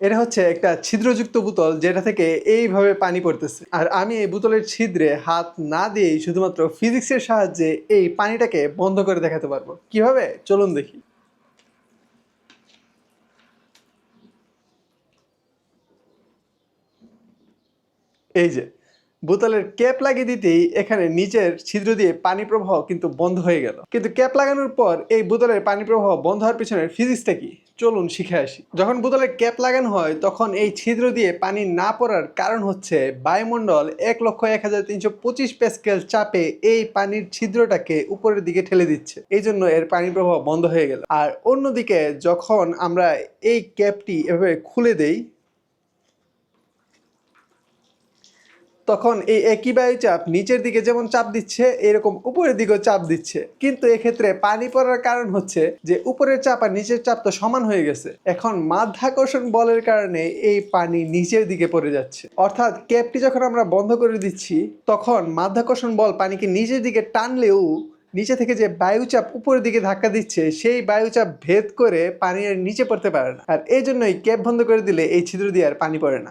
এটা হচ্ছে একটা ছিদ্রযুক্ত বোতল যেটা থেকে এইভাবে পানি পড়তেছে। আর আমি এই বোতলের ছিদ্রে হাত না দিয়েই শুধুমাত্র ফিজিক্সের সাহায্যে এই পানিটাকে বন্ধ করে দেখাতে পারবো। কিভাবে? চলুন দেখি। এই যে বোতলের ক্যাপ লাগিয়ে দিতেই এখানে নিচের ছিদ্র দিয়ে পানি প্রবাহ কিন্তু বন্ধ হয়ে গেল। কিন্তু ক্যাপ লাগানোর পর এই বোতলের পানি প্রবাহ বন্ধ হওয়ার পিছনের ফিজিক্সটা কি? চলুন শিখে আসি। যখন বোতলের ক্যাপ লাগানো হয় তখন এই ছিদ্র দিয়ে পানি না পড়ার কারণ হচ্ছে বায়ুমণ্ডল 1,01,325 প্যাসকেল চাপে এই পানির ছিদ্রটাকে উপরের দিকে ঠেলে দিচ্ছে। এই জন্য এর পানি প্রবাহ বন্ধ হয়ে গেল। আর অন্যদিকে যখন আমরা এই ক্যাপটি এভাবে খুলে দেই তখন এই একই বায়ুচাপ নিচের দিকে যেমন চাপ দিচ্ছে এরকম উপরের দিকেও চাপ দিচ্ছে। কিন্তু এক্ষেত্রে পানি পড়ার কারণ হচ্ছে যে উপরের চাপ আর নিচের চাপ তো সমান হয়ে গেছে। এখন মাধ্যাকর্ষণ বলের কারণে এই পানি নিচের দিকে পড়ে যাচ্ছে। অর্থাৎ ক্যাপটি যখন আমরা বন্ধ করে দিচ্ছি তখন মাধ্যাকর্ষণ বল পানিকে নিচের দিকে টানলেও নিচে থেকে যে বায়ুচাপ উপরের দিকে ধাক্কা দিচ্ছে সেই বায়ুচাপ ভেদ করে পানি আর নিচে পড়তে পারে না। আর এই জন্যই ক্যাপ বন্ধ করে দিলে এই ছিদ্র দিয়ে আর পানি পড়ে না।